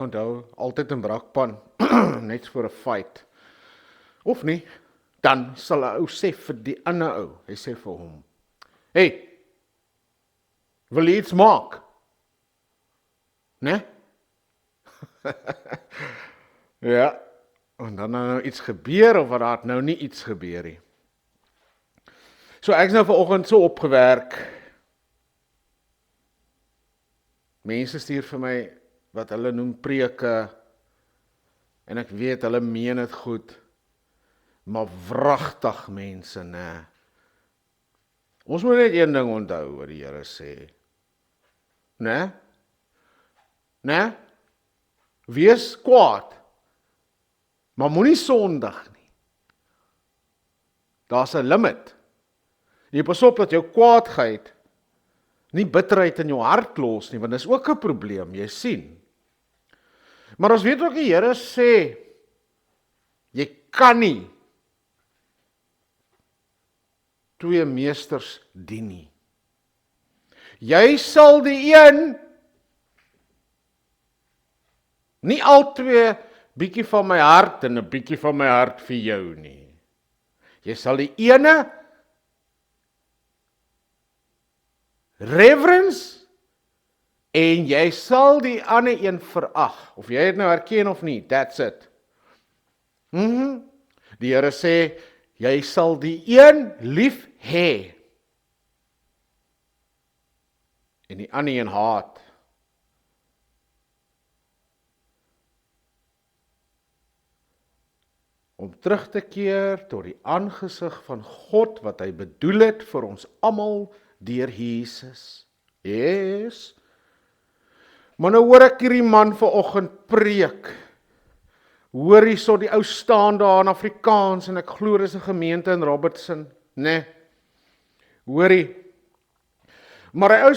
Onthou, altyd 'n brakpan, net vir 'n fight. Of nie, dan sal 'n ou sê vir die ander ou, hy sê vir hom, hey, wil jy iets maak? Né? Ja, en dan nou iets gebeur of wat daar nou nie iets gebeur nie. So ek's nou vanoggend so opgewerk. Mense stuur vir my wat hulle noem preke en ek weet hulle meen dit goed. Maar wragtig mense, né? Ons moet net een ding onthou wat die Here sê. Né? Né? Wees kwaad, maar moenie sondig nie. Daar's 'n limit. Jy pas op dat jou kwaadheid nie bitterheid in jou hart los nie, want dis ook 'n probleem, jy sien. Maar ons weet ook die Here sê, jy kan nie twee meesters dien nie. Jy sal die een, nie al twee bietjie van my hart en 'n bietjie van my hart vir jou nie. Jy sal die ene reverence en jy sal die ander een verag. Of jy dit nou herken of nie, that's it. Die Here sê, jy sal die een lief hê en die ander een haat. Om terug te keer tot die aangesig van God wat hy bedoel het vir ons almal deur Jesus. Yes. Maar nou hoor ek hierdie man vanoggend preek. Hoor hierso die ou staan daar in Afrikaans en ek glo dis 'n gemeente in Robertson, né? Hoorie. Maar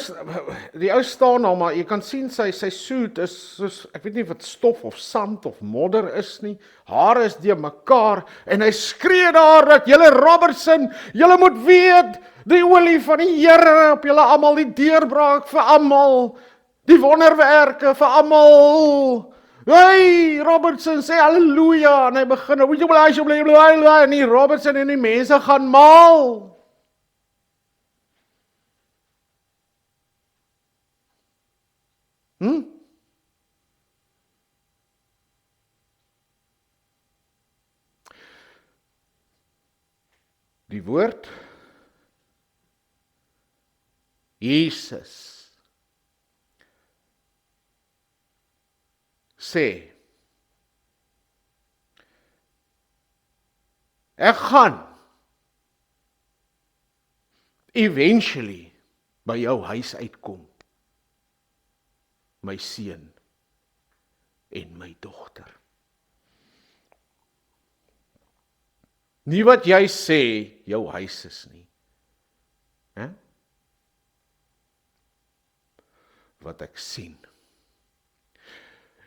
die ou staan daar, maar jy kan sien sy suit is soos, ek weet nie of dit stof of sand of modder is nie. Hare is de mekaar en hy skree daar dat julle Robertson, julle moet weet, die olie van die Here op julle almal, die deurbraak vir almal, die wonderwerke vir almal. Hey, Robertson sê halleluja en hy begin en die Robertson en die mense gaan mal. Die woord Jesus sê, ek gaan eventually by jou huis uitkom, my seun en my dogter. Nie wat jy sê jou huis is nie. Wat ek sien.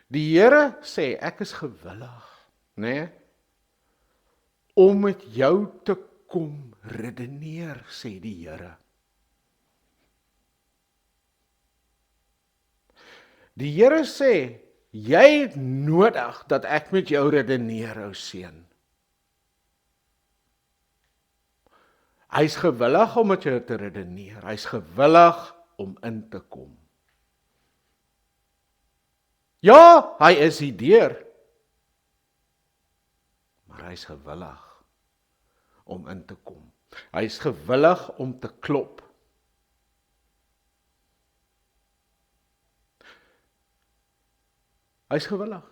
Die Here sê, ek is gewillig, né? Om met jou te kom redeneer, sê die Here. Die Here sê, jy het nodig dat ek met jou redeneer, ou seun. Hy's gewillig om met jou te redeneer. Hy's gewillig om in te kom. Ja, hy is die deur. Maar hy's gewillig om in te kom. Hy's gewillig om te klop. Hy's gewillig.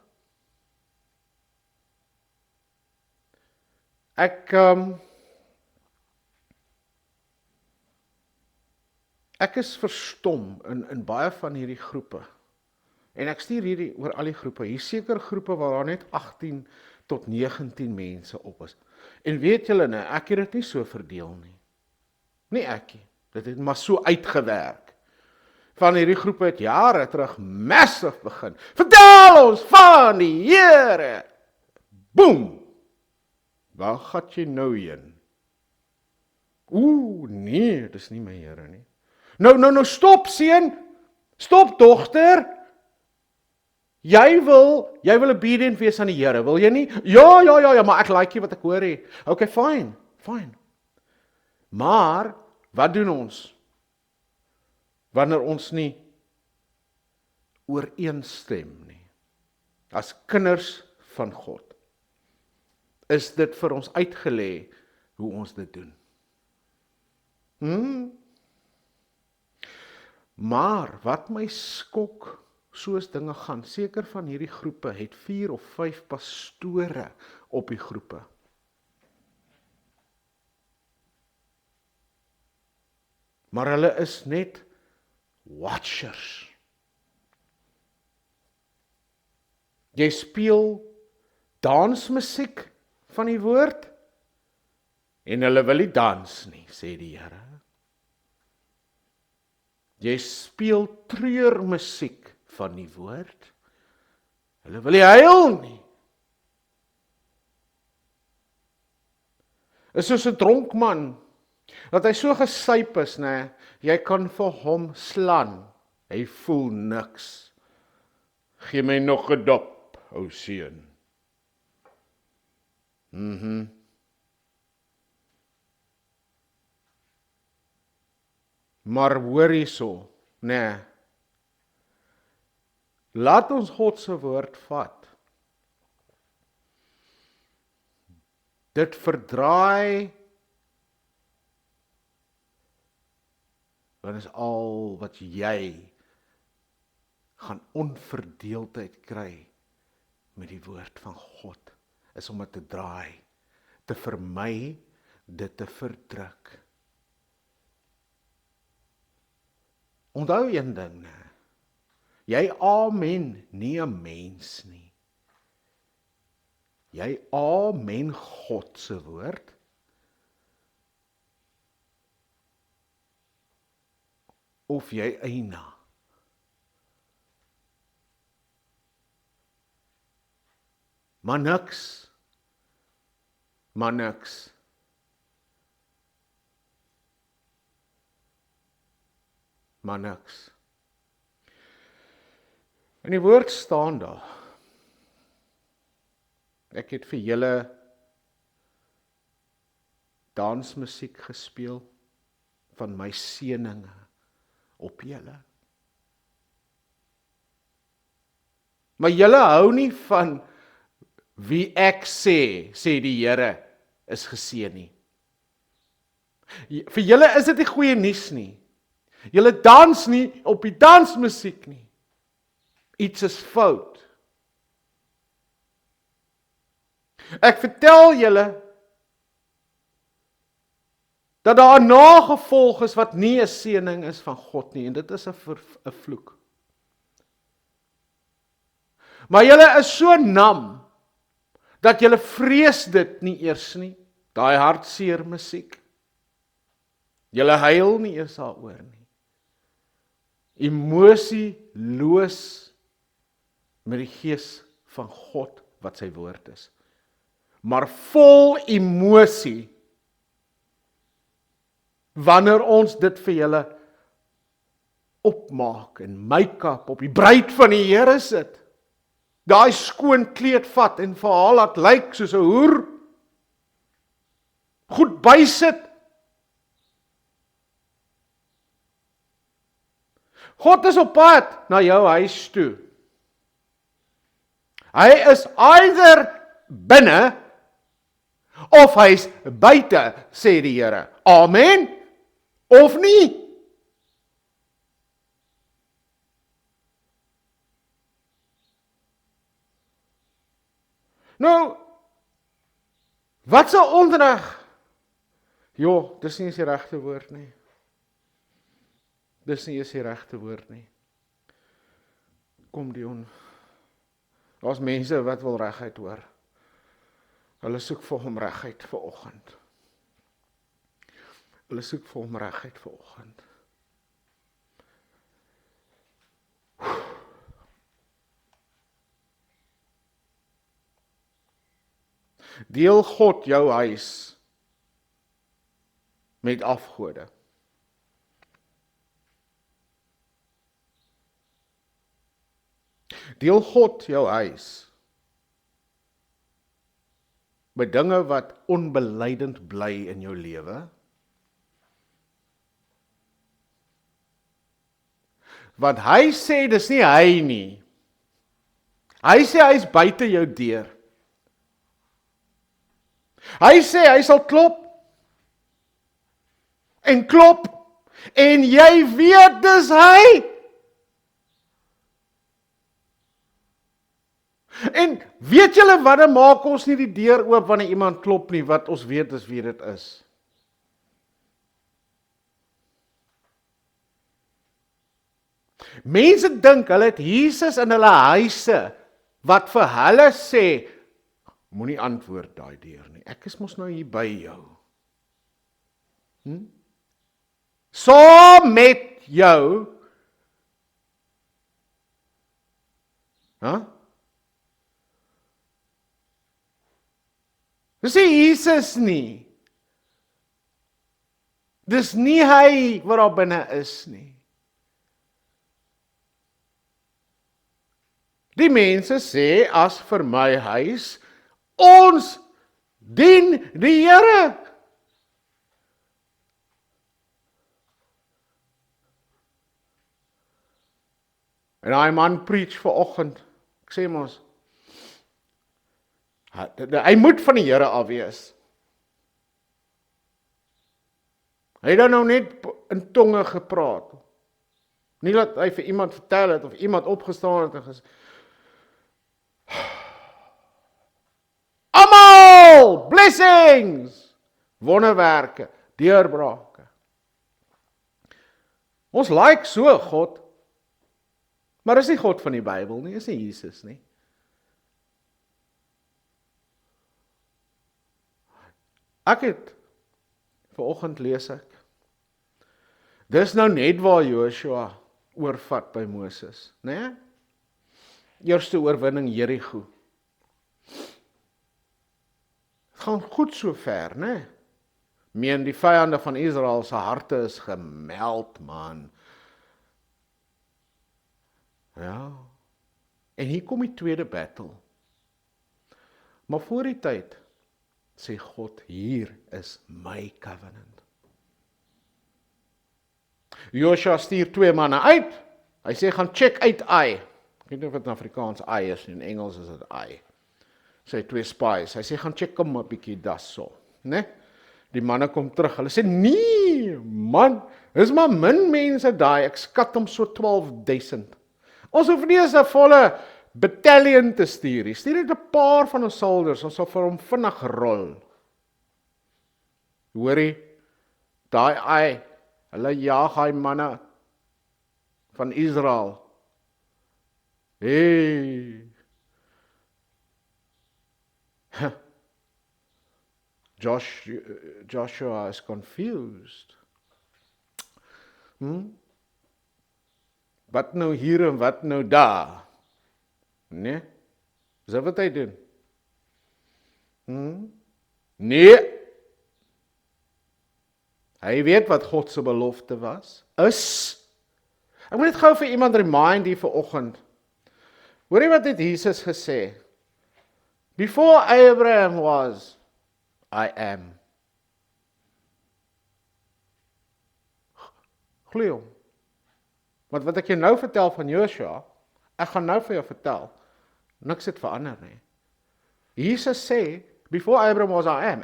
Ek is verstom in baie van hierdie groepe. En ek stuur hierdie oor al die groepe. Hier seker groepe waar daar net 18 tot 19 mense op is. En weet julle nou, ek het dit nie so verdeel nie. Nie ek nie. Dit het maar so uitgewerk. Van hierdie groepe het jare terug massive begin. Vertel ons van die Here. Boom! Waar gaan jy nou heen? Nee, dis nie my Here nie. Nou, stop seun. Stop dogter. Jy wil obedient wees aan die Here, wil jy nie? Ja, maar ek like nie wat ek hoor nie. Okay, fine. Maar, wat doen ons? Wanneer ons nie ooreenstem nie, as kinders van God, is dit vir ons uitgelê hoe ons dit doen. Maar, wat my skok, soos dinge gaan, seker van hierdie groepe het 4 of 5 pastore op die groepe. Maar hulle is net watchers. Jy speel dansmusiek van die woord, en hulle wil nie dans nie, sê die Here. Jy speel treurmusiek van die woord, hulle wil nie huil nie. Is soos 'n dronk man, dat hy so gesyp is, né? Jy kan vir hom slaan, hy voel niks. Gee my nog 'n dop, ou seun. Maar hoor hierso, né? Laat ons God se woord vat. Dit verdraai, dan is al wat jy gaan onverdeeldheid kry met die woord van God, is om dit te draai, te vermy, dit te verdruk. Onthou een ding, né? Jy amen nie 'n mens nie. Jy amen God se woord. Of jy eina. Maar niks. In die woord staan daar, ek het vir julle dansmusiek gespeel van my seëninge op julle. Maar julle hou nie van wie ek sê die Here is geseën nie. Vir julle is dit nie goeie nuus nie. Julle dans nie op die dansmusiek nie. Iets is fout. Ek vertel julle dat daar 'n nagevolg is wat nie 'n seëning is van God nie, en dit is 'n vloek. Maar julle is so nam dat julle vrees dit nie eers nie, daai hartseer musiek. Julle huil nie eers daaroor nie. Emosieloos met die gees van God wat sy woord is. Maar vol emosie wanneer ons dit vir julle opmaak en make-up op die bruid van die Here sit. Daai skoon kleed vat en vir haar laat lyk soos 'n hoer. Goed bysit. God is op pad na jou huis toe. Hy is either binne of hy's buite, sê die Here. Amen? Of nie? Nou, wat 'n onderrig? Jo, dis nie eens die regte woord nie. Kom Dion. Daar's mense wat wil regheid hoor. Hulle soek vir hom regheid vir oggend. Deel God jou huis met afgode. Deel God jou huis by dinge wat onbelydend bly in jou lewe. Want hy sê, dis nie hy nie. Hy sê, hy is buite jou deur. Hy sê, hy sal klop, en klop, en jy weet, dis hy. En weet julle wat, dan maak ons nie die deur oop wanneer iemand klop nie, wat ons weet is wie dit is. Mense dink, hulle het Jesus in hulle huise, wat vir hulle sê, moenie antwoord daai deur nie, ek is mos nou hier by jou. Saam met jou, dis nie Jesus nie, dis nie hy wat daar binne is nie. Die mense sê, as vir my huis, ons dien die Here. En daai man preach vanoggend, ek sê mos, hy moet van die Here af wees. Hy het dan nou net in tonge gepraat. Nie dat hy vir iemand vertel het, of iemand opgestaan het en gesê, almal, blessings, wonderwerke, deurbrake. Ons like so God, maar is nie God van die Bybel nie, is nie Jesus nie. Ek het, vanoggend lees ek, dis nou net waar Joshua oorvat by Moses, né? Eerste oorwinning Jerigo. Het gaan goed so ver, né? Meen die vyande van Israel se harte is gemeld, man. Ja. En hier kom die tweede battle. Maar voor die tyd sê God, hier is my covenant. Joshua stuur 2 manne uit. Hy sê, gaan check uit Ai. Ek weet nie of dit in Afrikaans Ai is, in Engels is dit Ai. Sy 2 spies. Hy sê, gaan check hom 'n bietjie dasso, né? Die manne kom terug. Hulle sê, nee, man, dis maar min mense daai. Ek skat hom so 12,000. Ons hoef nie eens 'n volle battalion te stuur. Stuur net 'n paar van ons soldiers, ons sal vir hom vinnig rol. Hoorie, daai Ai, hulle jaag hy manne van Israel. Hey. Joshua is confused. Wat nou hier en wat nou daar? Nee? Is dat wat hy doen? Nee. Hy weet wat God se belofte was. Ek moet net gou vir iemand remind hier vanoggend. Hoorie wat het Jesus gesê? Before Abraham was, I am. Glo hom. Want wat ek jou nou vertel van Joshua, ek gaan nou vir jou vertel, niks het verander nie. Jesus sê, before Abraham was, I am.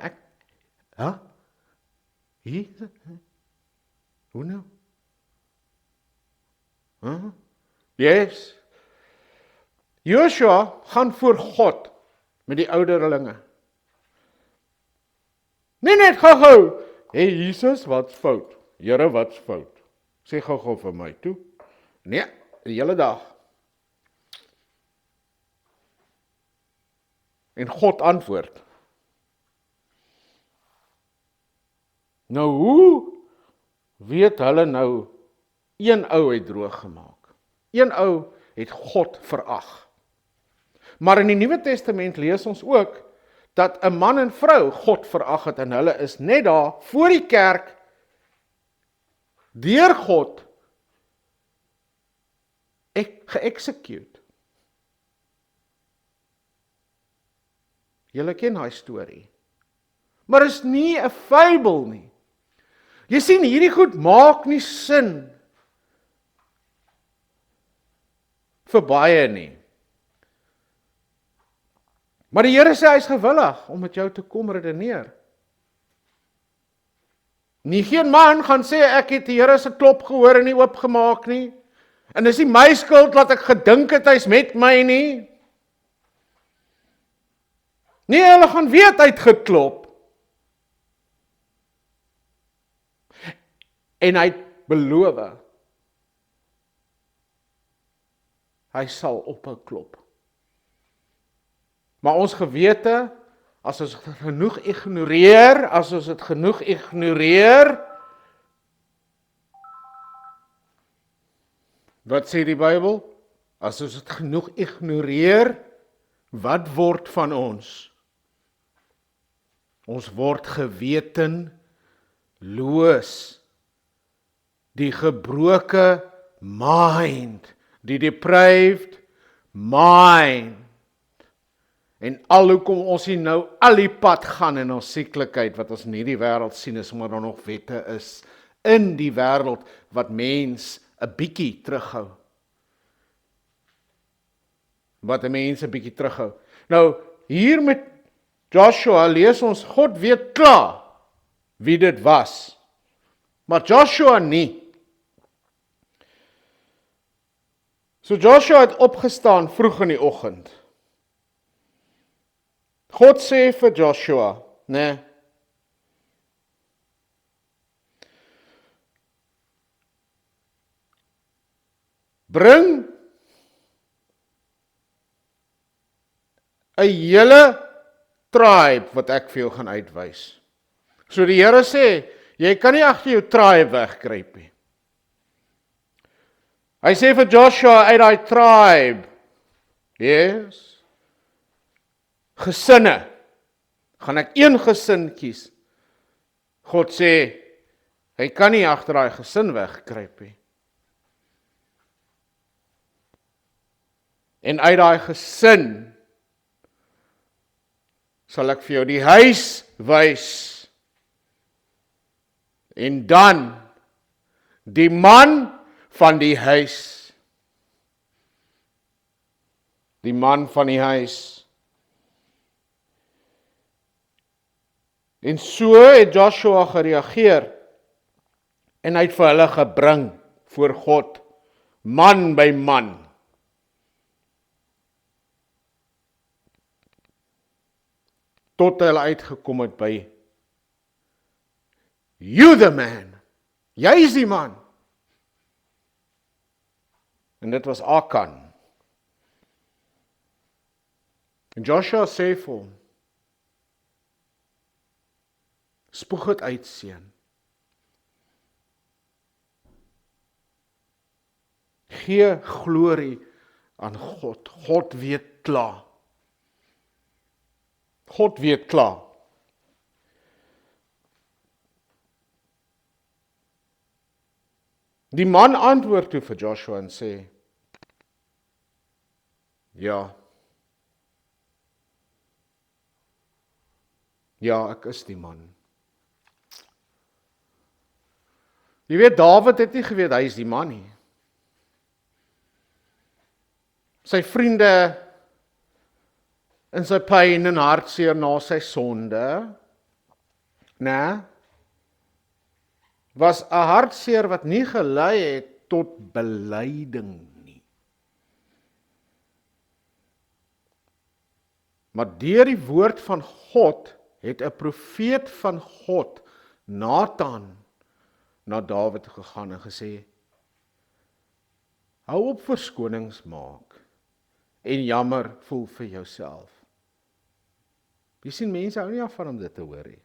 Hoe nou? Yes. Joshua gaan voor God met die ouderlinge. Nee, net gou. Hey Jesus, wat's fout? Here, wat's fout? Sê gou vir my toe. Nee, die hele dag. En God antwoord. Nou hoe weet hulle nou, een ou het droog gemaak. Een ou het God verag. Maar in die Nuwe Testament lees ons ook, dat 'n man en vrou God verag het, en hulle is net daar, voor die kerk, deur God, geëxecute. Julle ken daai storie. Maar is nie 'n fabel nie. Jy sien, hierdie goed maak nie sin vir baie nie. Maar die Here sê hy is gewillig om met jou te kom redeneer. Nie geen man gaan sê ek het die Here se klop gehoor en nie oopgemaak nie. En dis nie my skuld dat ek gedink het hy's met my nie. Nee, hulle gaan weet hy het geklop. En hy het beloof, hy sal ophou klop. Maar ons gewete, as ons dit genoeg ignoreer, wat sê die Bybel? As ons dit genoeg ignoreer, wat word van ons? Ons word gewetenloos. Die gebroke mind, die depraved mind. En hoekom ons hier nou al die pad gaan in ons sieklikheid, wat ons in hierdie wêreld sien, is omdat daar nog wette is in die wêreld, wat mens 'n bietjie terughou. Nou, hier met Joshua lees ons, God weet klaar wie dit was. Maar Joshua nie. So Joshua het opgestaan vroeg in die oggend. God sê vir Joshua, bring 'n hele tribe wat ek vir jou gaan uitwys. So die Here sê, jy kan nie agter jou tribe wegkruip nie. Hy sê vir Joshua uit daai tribe, gesinne, gaan ek een gesin kies. God sê, hy kan nie agter daai gesin wegkruip nie. En uit daai gesin sal ek vir jou die huis wys. En dan die man van die huis. Die man van die huis. En so het Joshua gereageer. En hy het vir hulle gebring voor God, man by man. Tot hulle uitgekom het by you the man. Jy is die man. En dit was Akan. En Joshua sê vir hom, spoeg het uit, seun. Gee glorie aan God. God weet klaar. God weet klaar. Die man antwoord toe vir Joshua en sê, ja, ek is die man. Jy weet, Dawid het nie geweet, hy is die man nie. Sy vriende, in sy pyn en hartseer na sy sonde, was 'n hartseer wat nie gelei het tot belyding nie. Maar deur die woord van God het 'n profeet van God, Nathan, na Dawid gegaan en gesê, hou op verskonings maak en jammer voel vir jouself. Jy sien, mense hou nie af van om dit te hoor nie.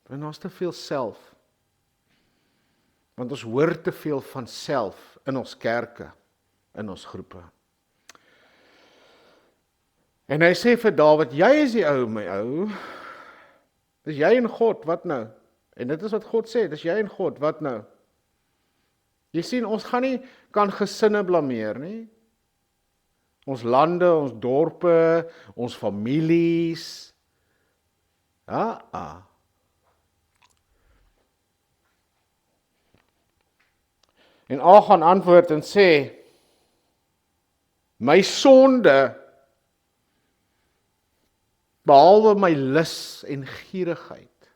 Want ons te veel self. Want ons hoor te veel van self in ons kerke, in ons groepe. En hy sê vir Dawid, jy is die ou, my ou. Dis jy en God, wat nou? En dit is wat God sê, dis jy en God, wat nou? Jy sien, ons gaan nie kan gesinne blameer nie. Ons lande, ons dorpe, ons families. Ja. En Achan antwoord en sê, my sonde, behalwe my lus en gierigheid,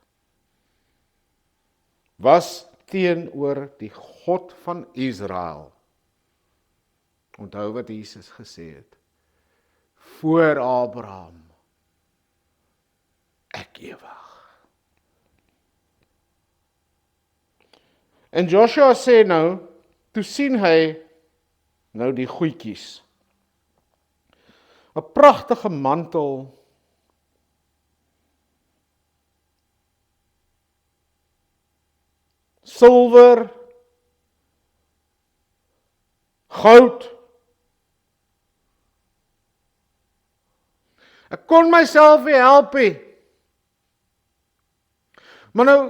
was teenoor die God van Israel. Onthou wat Jesus gesê het, voor Abraham, ek ewig. En Joshua sê nou, toe sien hy nou die goedjies. 'n pragtige mantel, silwer, goud. Ek kon myself nie help nie. Maar nou,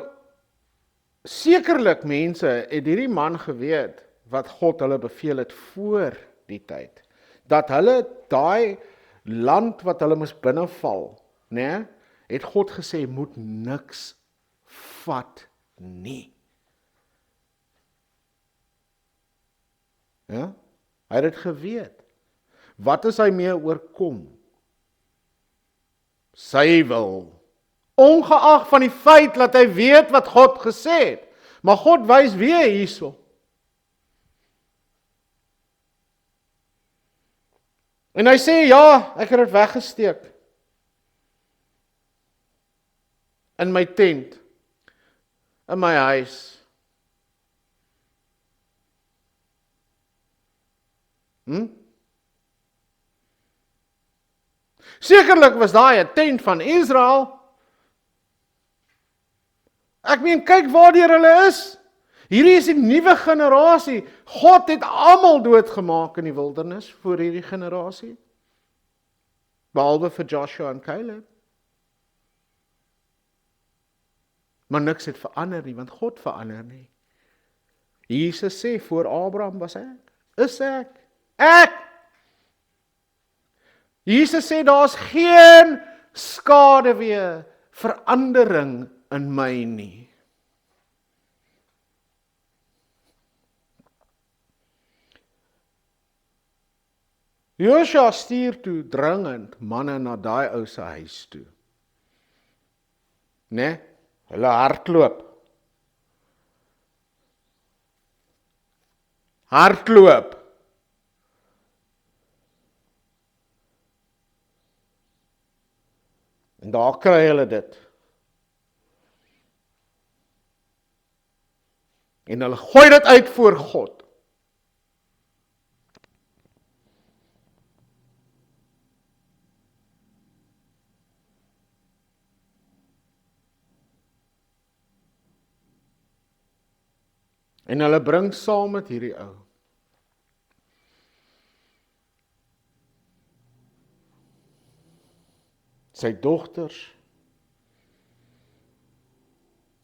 sekerlik mense het hierdie man geweet wat God hulle beveel het voor die tyd. Dat hulle daai land wat hulle moes binneval, né, het God gesê moet niks vat nie. Ja? Hy het dit geweet. Wat is hy mee oorkom? Sy wil. Ongeag van die feit dat hy weet wat God gesê het. Maar God wys weer hierso. En hy sê, ja, ek het dit weggesteek. In my tent. In my huis. Sekerlik was daai 'n tent van Israel. Ek meen, kyk waardeur hulle is. Hierdie is die nuwe generasie. God het almal doodgemaak in die wildernis vir hierdie generasie. Behalwe vir Joshua en Caleb. Maar niks het verander nie, want God verander nie. Jesus sê, voor Abraham was ek. Is ek. Ek! Jesus sê, daar's geen skaduwee, verandering in my nie. Joshua stuur toe dringend manne na daai ou se huis toe. Né? Hulle hardloop. Hardloop. En daar kry hulle dit. En hulle gooi dit uit voor God. En hulle bring saam met hierdie ou. Sy dogters,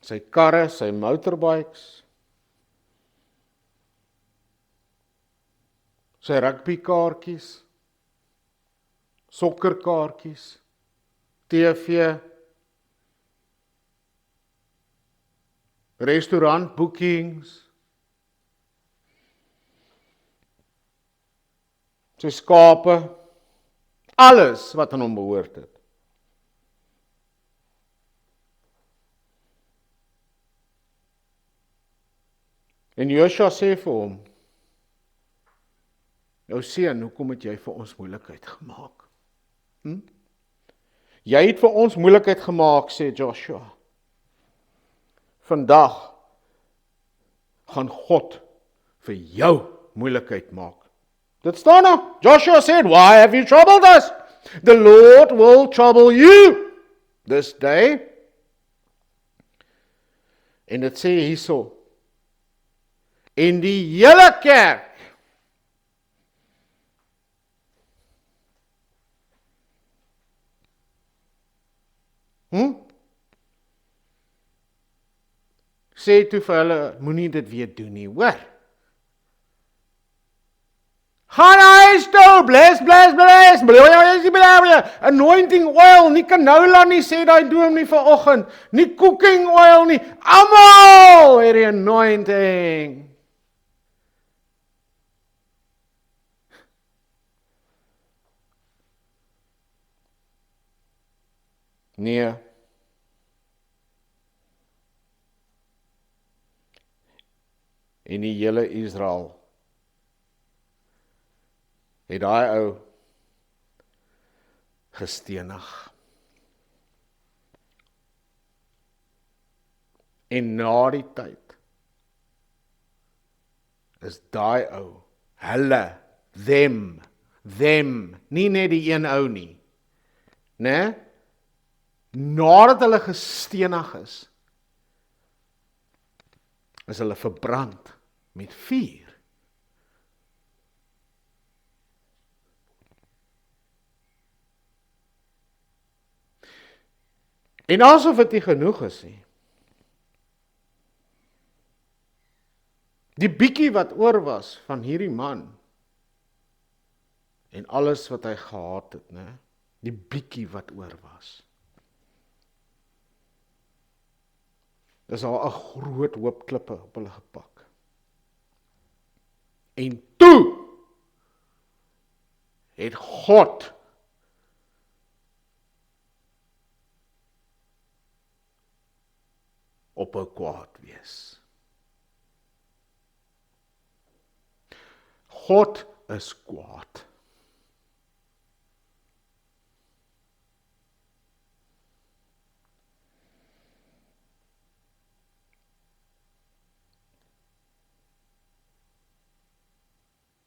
sy karre, sy motorbikes, sy rugbykaartjies, sokkerkaartjies, TV, restaurant bookings, sy skape, alles wat aan hom behoort het. En Joshua sê vir hom, jou seun, hoekom het jy vir ons moeilikheid gemaak? Jy het vir ons moeilikheid gemaak, sê Joshua. Vandag gaan God vir jou moeilikheid maak. Dit staan nou. Joshua said, why have you troubled us? The Lord will trouble you this day. En dit sê hierso, en die hele kerk sê toe vir hulle, moenie dit weer doen nie, hoor. Gaan huis toe, bless, bless, bless, anointing oil, nie canola nie, sê die dominee vanoggend, nie cooking oil nie, almal het die anointing. Nee. En die hele Israel het daai ou gestenig. En na die tyd is daai ou, hulle, them, nie net die een ou nie, né? Nadat hulle gestenig is hulle verbrand met vuur. En asof dit nie genoeg is nie. Die bietjie wat oor was van hierdie man en alles wat hy gehad het, né? Die bietjie wat oor was. Dis al 'n groot hoop klippe op hulle gepak. En toe het God op 'n kwaad wees. God is kwaad.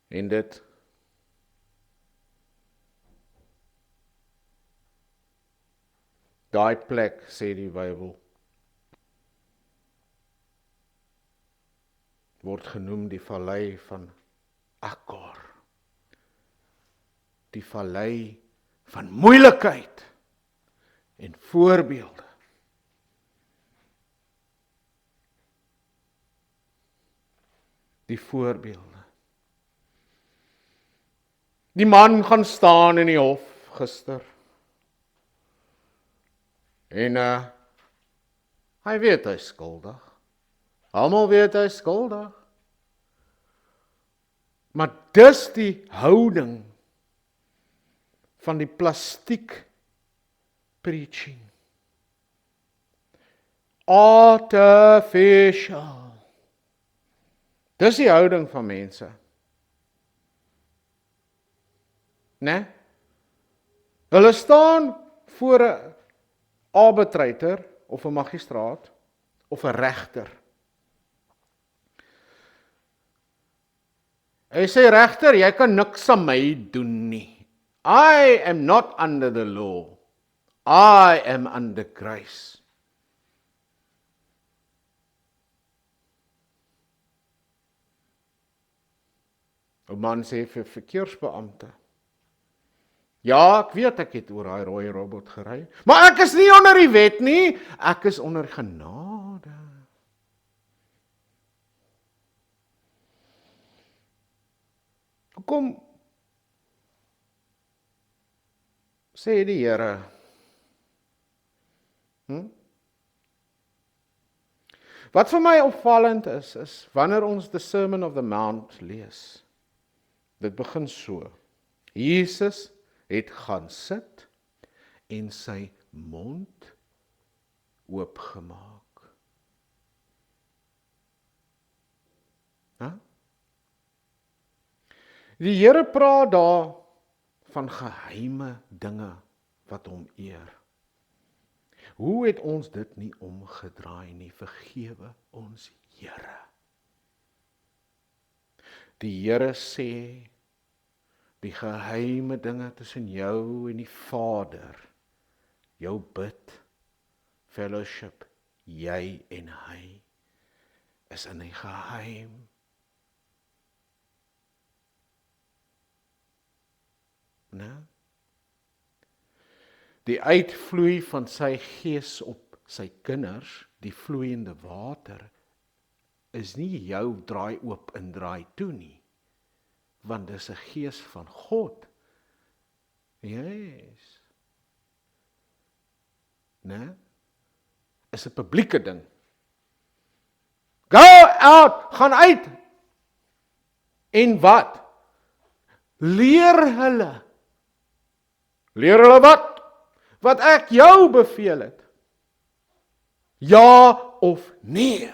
En dit daai plek, sê die Bybel, word genoem die vallei van Akkor. Die vallei van moeilikheid en voorbeelde. Die voorbeelde. Die man gaan staan in die hof gister. En hy weet hy is skuldig. Almal weet hy is skuldig. Maar dis die houding van die plastiek preaching. Artificial. Dis die houding van mense. Né? Hulle staan voor 'n arbitrator of 'n magistraat of 'n regter. Hy sê regter, jy kan niks aan my doen nie. I am not under the law. I am under grace. 'n Man sê vir verkeersbeampte, ja, ek weet ek het oor daai rooi robot gery, maar ek is nie onder die wet nie, ek is onder genade. Hoekom sê die Here? Wat vir my opvallend is wanneer ons the Sermon of the Mount lees. Dit begin so. Jesus het gaan sit en sy mond oopgemaak. Die Here praat daar van geheime dinge wat hom eer. Hoe het ons dit nie omgedraai nie? Vergewe ons, Here. Die Here sê, die geheime dinge tussen jou en die Vader, jou bid, fellowship, jy en hy, is in die geheim. Nee? Die uitvloei van sy gees op sy kinders, die vloeiende water, is nie jou draai oop en draai toe nie. want dis 'n gees van God. Yes. Né? Is 'n publieke ding. Go out, gaan uit. En wat? Leer hulle. Leer hulle wat? Wat ek jou beveel het. Ja of nee.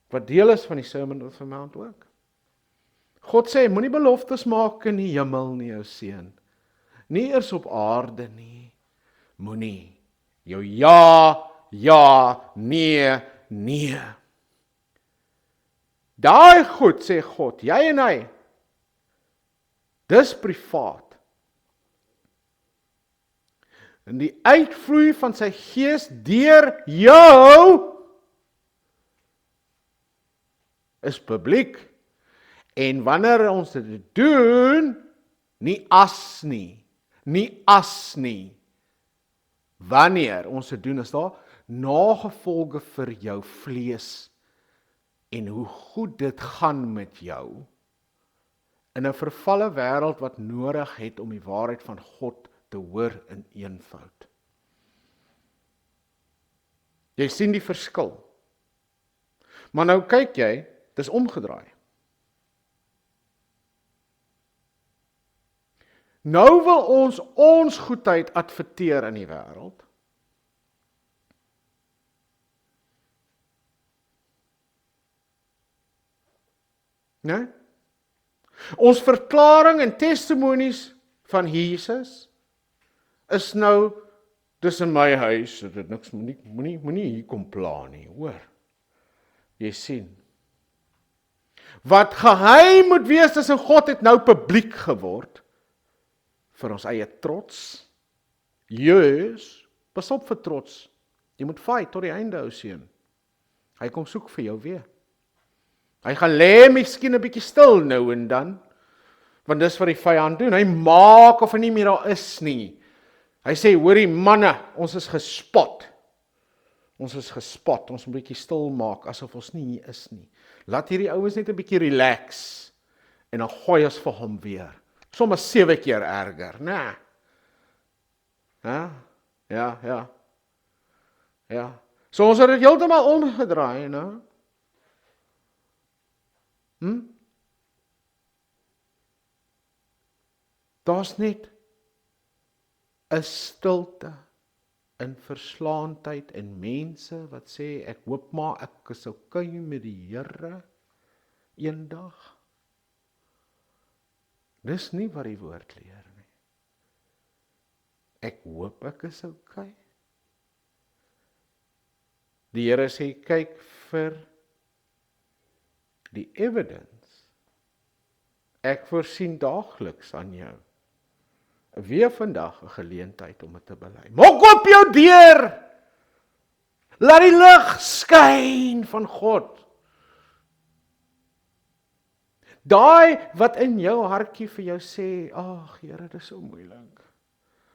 Wat deel is van die Sermon on the Mount ook. God sê, moenie beloftes maak in die hemel nie, jou seun. Nie eers op aarde nie. Moenie. Jou ja, nee. Daai goed, sê God, jy en hy, dis privaat. En die uitvloei van sy gees deur jou is publiek. En wanneer ons dit doen, nie as nie. Wanneer ons dit doen, is daar nagevolge vir jou vlees en hoe goed dit gaan met jou in 'n vervalle wêreld wat nodig het om die waarheid van God te hoor in eenvoud. Jy sien die verskil. Maar nou kyk jy, dis omgedraai. Nou wil ons goedheid adverteer in die wêreld. Nee? Ons verklaring en testimonies van Jesus is nou, dis in my huis, dit niks, moenie hier kom pla nie, hoor. Jy sien. Wat geheim moet wees tussen God het nou publiek geword, vir ons eie trots. Yes, pas op vir trots. Jy moet fight tot die einde, ou seun. Hy kom soek vir jou weer. Hy gaan lê miskien 'n bietjie stil nou en dan, want dis wat die vyand doen. Hy maak of hy nie meer daar is nie. Hy sê, hoorie manne, ons is gespot. Ons moet 'n bietjie stil maak, asof ons nie hier is nie. Laat hierdie ouens net 'n bietjie relax, en dan gooi ons vir hom weer. Soms 7 keer erger, né? Ja. So ons het dit heeltemal omgedraai, né? Daar's net 'n stilte in verslaandheid en mense wat sê, ek hoop maar ek is okay met die Here eendag. Dis nie wat die woord leer nie. Ek hoop ek is okay. Die Here sê, kyk vir die evidence. Ek voorsien daagliks aan jou. Weer vandag 'n geleentheid om dit te bely. Maak oop jou deur! Laat die lig skyn van God. Daai wat in jou hartjie vir jou sê, ag Here, dit is so moeilik.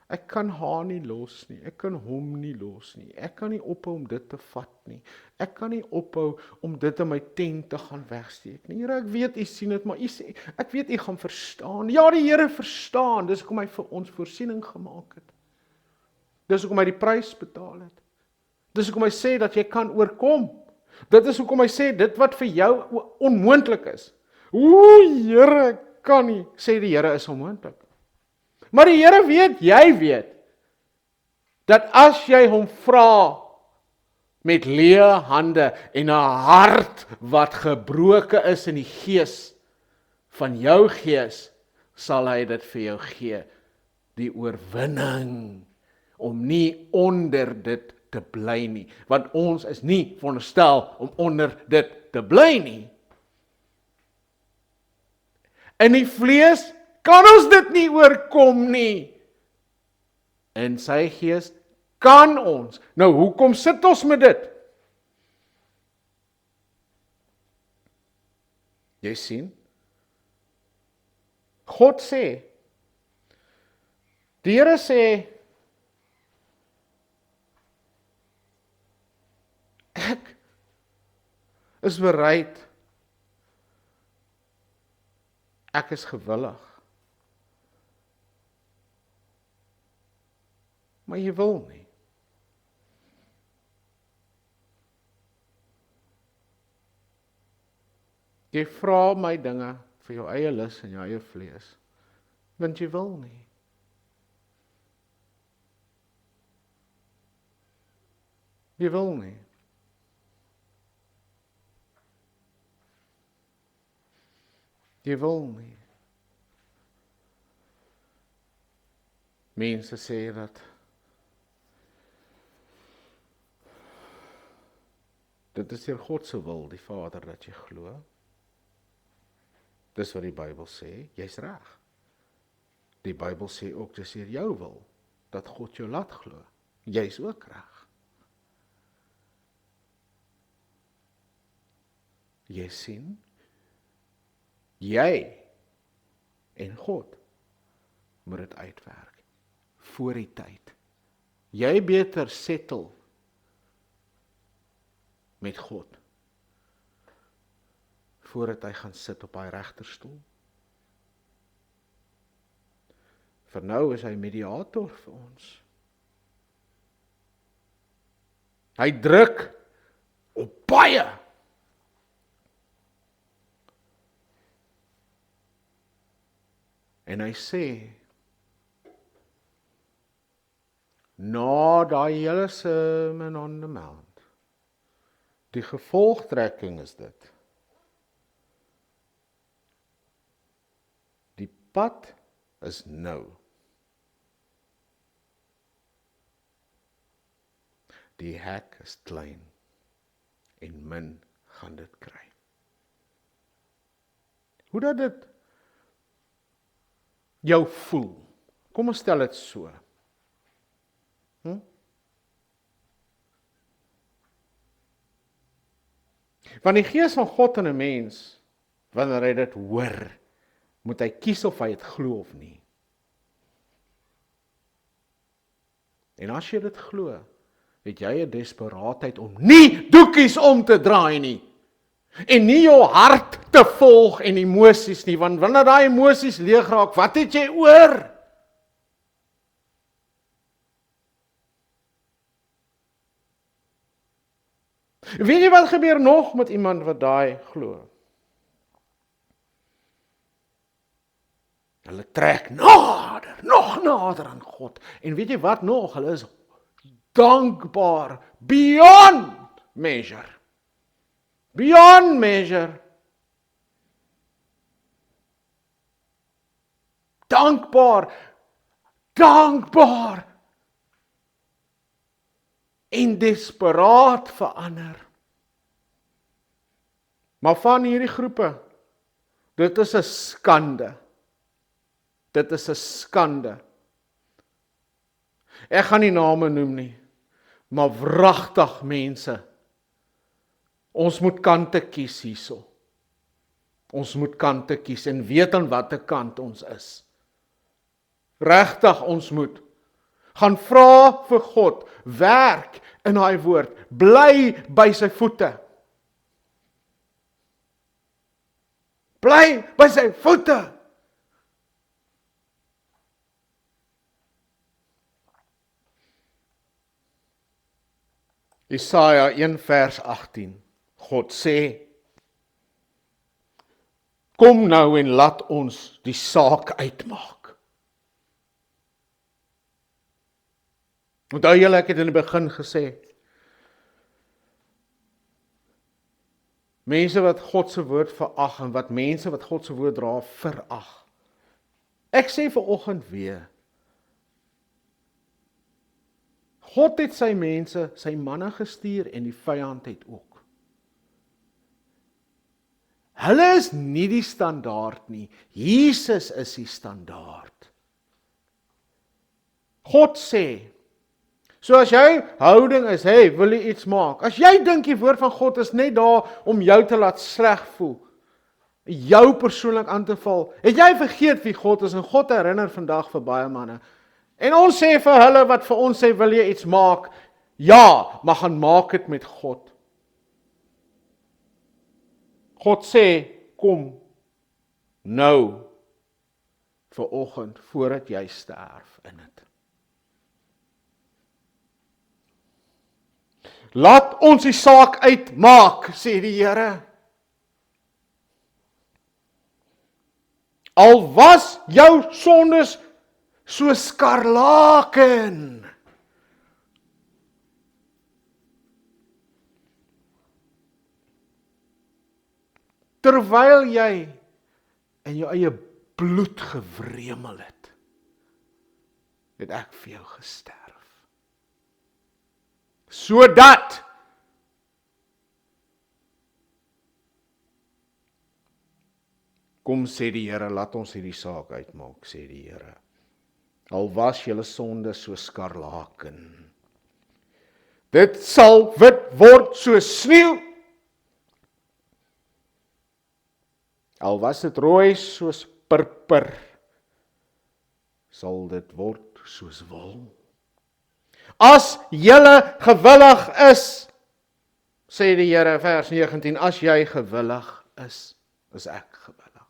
Ek kan haar nie los nie, ek kan hom nie los nie, ek kan nie ophou om dit te vat nie, ek kan nie ophou om dit in my tent te gaan wegsteek nie. Here, ek weet u sien dit, maar u sê, ek weet u gaan verstaan. Ja, die Here verstaan, dis hoekom hy vir ons voorsiening gemaak het. Dis hoekom hy die prys betaal het. Dis hoekom hy sê dat jy kan oorkom. Dit is hoekom hy sê, dit wat vir jou onmoontlik is. Here, kan nie, sê die Here is onmoontlik. Maar die Here weet, jy weet, dat as jy hom vra met leë hande en 'n hart wat gebroken is in die gees van jou gees, sal hy dit vir jou gee, die oorwinning, om nie onder dit te bly nie, want ons is nie veronderstel om onder dit te bly nie. In die vlees kan ons dit nie oorkom nie. In sy gees kan ons. Nou, hoekom sit ons met dit? Jy sien? God sê, die Here sê, ek is bereid Ek is gewillig. Maar jy wil nie. Jy vra my dinge vir jou eie lus en jou eie vlees, want jy wil nie. Jy wil nie. Jy wil nie. Mense sê dat dit is deur God se wil, die Vader, dat jy glo. Dis wat die Bybel sê, jy's reg. Die Bybel sê ook, dis deur jou wil, dat God jou laat glo. Jy's ook reg. Jy sien, jy en God moet dit uitwerk, voor die tyd. Jy beter settle met God, voordat hy gaan sit op hy regterstoel. Vir nou is hy mediator vir ons. Hy druk op baie. En hy sê, na daai hele Sermon on the Mount, die gevolgtrekking is dit, die pad is nou. Die hek is klein, en min gaan dit kry. Hoe dat dit jou voel? Kom ons stel dit so. Want die gees van God in 'n mens, wanneer hy dit hoor, moet hy kies of hy dit glo of nie. En as jy dit glo, het jy 'n desperaatheid om nie doekies om te draai nie. En nie jou hart te volg en emosies nie, want wanneer daai emosies leeg raak, wat het jy oor? Weet jy wat gebeur nog met iemand wat daai glo? Hulle trek nader, nog nader aan God. En weet jy wat nog? Hulle is dankbaar, beyond measure. Beyond measure. Dankbaar, dankbaar. En desperaat verander. Maar van hierdie groepe, dit is 'n skande. Dit is 'n skande. Ek gaan nie name noem nie, maar wragtig mense, ons moet kante kies hierso. Ons moet kante kies en weet aan watter kant ons is. Regtig, ons moet. Gaan vra vir God, werk in daai woord, bly by sy voete. Bly by sy voete. Jesaja 1 vers 18, God sê, kom nou en laat ons die saak uitmaak. Onthou julle, ek het in die begin gesê, mense wat God se woord verag en wat mense wat God se woord dra verag. Ek sê vanoggend weer, God het sy mense, sy manne gestuur en die vyand het ook. Hulle is nie die standaard nie, Jesus is die standaard. God sê, so as jou houding is, hey, wil jy iets maak? As jy dink die woord van God is net daar om jou te laat sleg voel, jou persoonlik aan te val, het jy vergeet wie God is, en God herinner vandag vir baie manne. En ons sê vir hulle wat vir ons sê, wil jy iets maak? Ja, maar gaan maak dit met God. God sê, kom nou, vir oggend, voordat jy sterf in dit. Laat ons die saak uitmaak, sê die Here. Al was jou sondes so skarlaken. Terwyl jy in jou eie bloed gewremel het ek vir jou gesterf. Sodat kom, sê die Here, laat ons hierdie saak uitmaak, sê die Here. Al was julle sonde so skarlaken. Dit sal wit word so sneeu. Al was dit rooi soos purper, sal dit word soos wol. As julle gewillig is, sê die Here, vers 19, as jy gewillig is ek gewillig.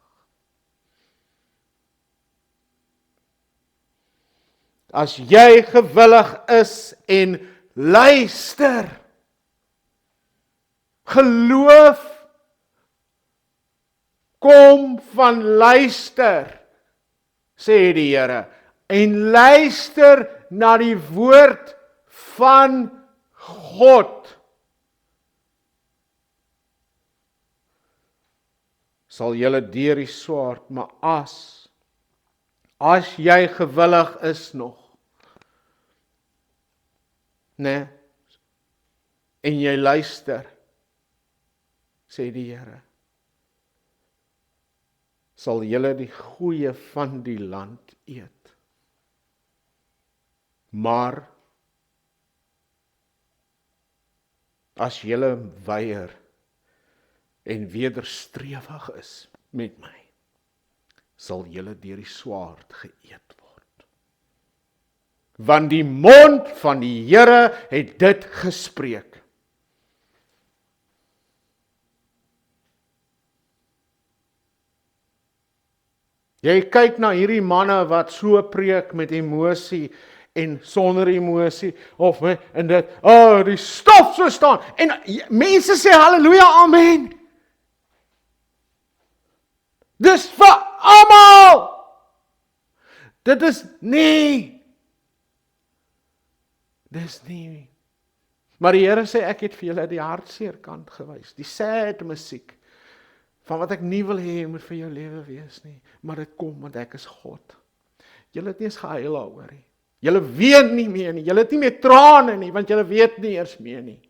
As jy gewillig is en luister, geloof kom van luister, sê die Here, en luister na die woord van God, sal julle deur die swaard, maar as jy gewillig is nog, en jy luister, sê die Here, sal julle die goeie van die land eet. Maar as julle weier en wederstrewig is met my, sal julle deur die swaard geëet word. Want die mond van die Here het dit gespreek. Jy kyk na hierdie manne wat so preek met emosie en sonder emosie, of en dit, die stof so staan, en mense sê halleluja, amen. Dis vir almal. Dit is nie. Dis nie. Maar die Here sê, ek het vir julle die hartseer kant gewys, die sad musiek, van wat ek nie wil hê moet vir jou lewe wees nie, maar dit kom, want ek is God. Julle het nie eens gehuil daaroor nie. Julle weet nie meer nie, julle het nie meer trane nie, want julle weet nie eers meer nie.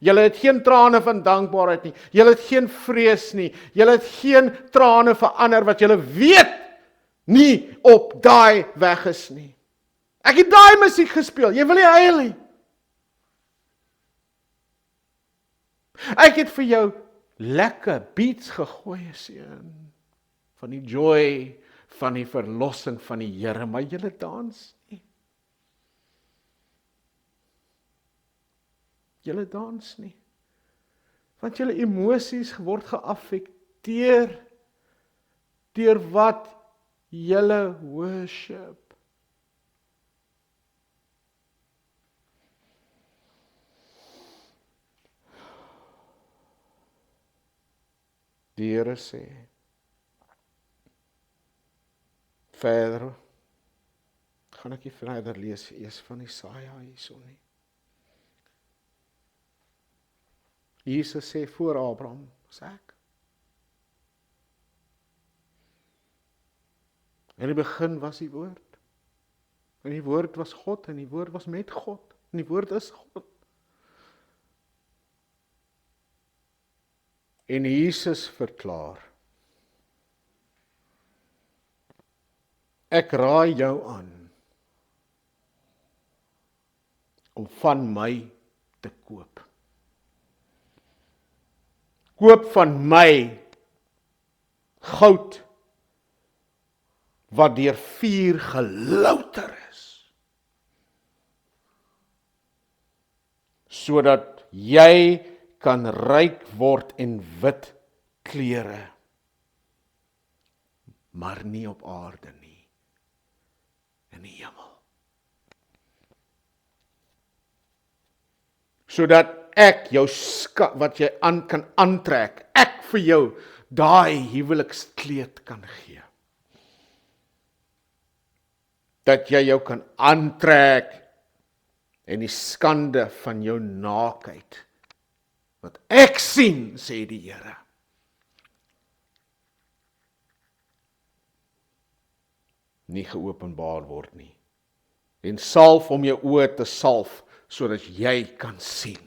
Julle het geen trane van dankbaarheid nie, julle het geen vrees nie, julle het geen trane vir ander wat julle weet nie op daai weg is nie. Ek het daai musiek gespeel, jy wil nie huil nie. Ek het vir jou lekker beats gegooi, seun, van die joy, van die verlossing van die Here, maar julle dans nie. Julle dans nie. Want julle emosies word geaffekteer deur wat julle worship. Die Here sê, verder, gaan ek nie verder lees eers van Jesaja hierso nie. Jesus sê, voor Abraham was ek. In die begin was die woord. En die woord was God, en die woord was met God, en die woord is God. En Jesus verklaar, ek raai jou aan om van my te koop. Koop van my goud wat deur vuur gelouter is, sodat jy kan ryk word en wit klere. maar nie op aarde nie, in die hemel. Sodat ek jou wat jy kan aantrek, ek vir jou daai huwelikskleed kan gee. Dat jy jou kan aantrek en die skande van jou naakheid, wat ek sien, sê die Here, nie geopenbaar word nie. En salf om jou oë te salf, sodat jy kan sien.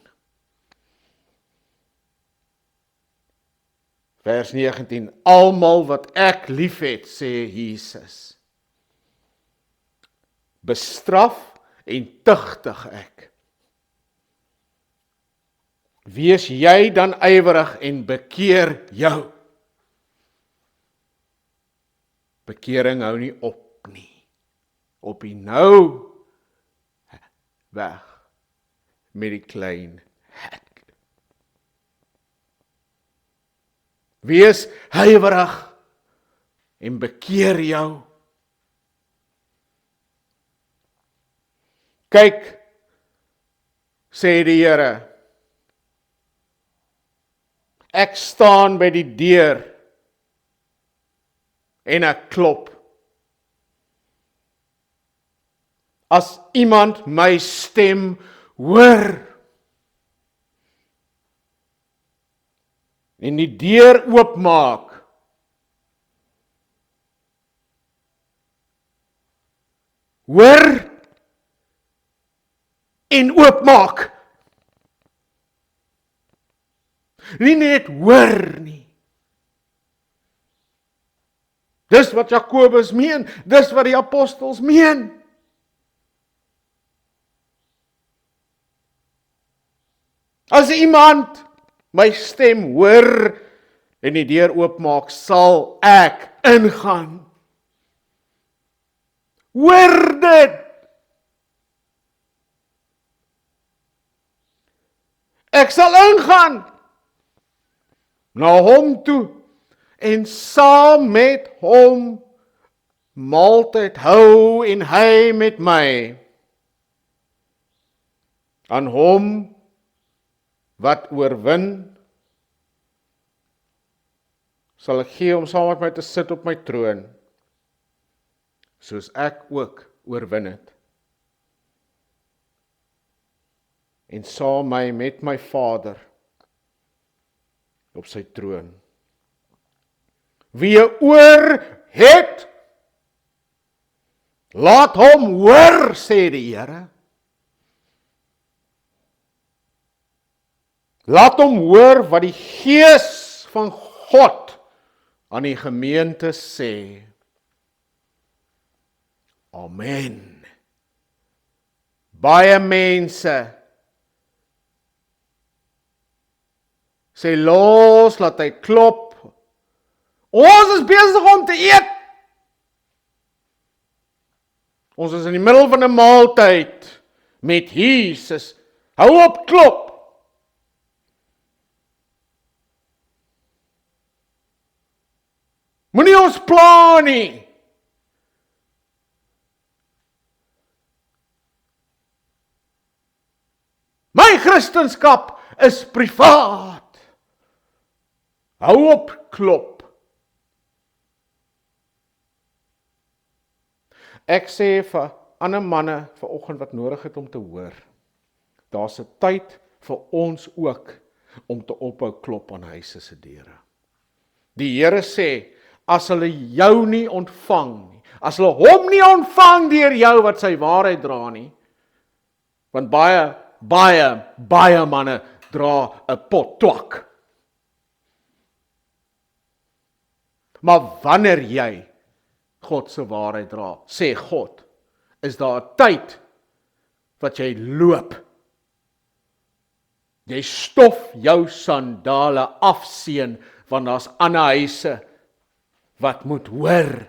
Vers 19, almal wat ek liefhet, sê Jesus, bestraf en tugtig ek. Wees jy dan ywerig en bekeer jou. Bekering hou nie op nie. Op die nou weg met die klein hek. Wees ywerig en bekeer jou. Kyk, sê die Here, ek staan by die deur en ek klop. As iemand my stem hoor en die deur oopmaak, hoor en oopmaak. Nie net hoor nie. Dis wat Jakobus meen, dis wat die apostels meen. As iemand my stem hoor en die deur oopmaak, sal ek ingaan. Hoor dit! Ek sal ingaan na hom toe en saam met hom maaltyd hou en hy met my. Aan hom wat oorwin, sal ek gee om saam met my te sit op my troon, soos ek ook oorwin het. En saam met my Vader op sy troon. Wie 'n oor het, laat hom hoor, sê die Here. Laat hom hoor wat die Gees van God aan die gemeente sê. Amen. Baie mense sê los, laat hy klop. Ons is besig om te eet. Ons is in die middel van 'n maaltyd met Jesus. Hou op klop. Moenie ons pla nie. My Christendom is privaat. Hou op klop. Ek sê vir ander manne vanoggend wat nodig het om te hoor, daar's 'n tyd vir ons ook om te ophou klop aan huise se deure. Die Here sê, as hulle jou nie ontvang nie, as hulle hom nie ontvang deur jou wat sy waarheid dra nie, want baie manne dra 'n pot twak. Maar wanneer jy God se waarheid dra, sê God, is daar 'n tyd wat jy loop. Jy stof jou sandale afseën, want daar's ander huise wat moet hoor.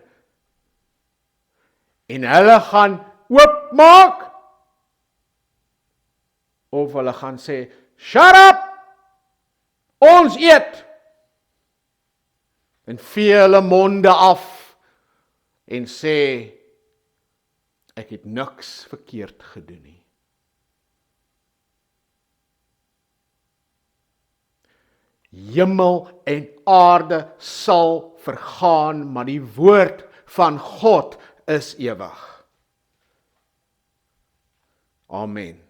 En hulle gaan oopmaak, of hulle gaan sê, shut up, ons eet, en vee hulle monde af, en sê, ek het niks verkeerd gedoen nie. Hemel en aarde sal vergaan, maar die woord van God is ewig. Amen.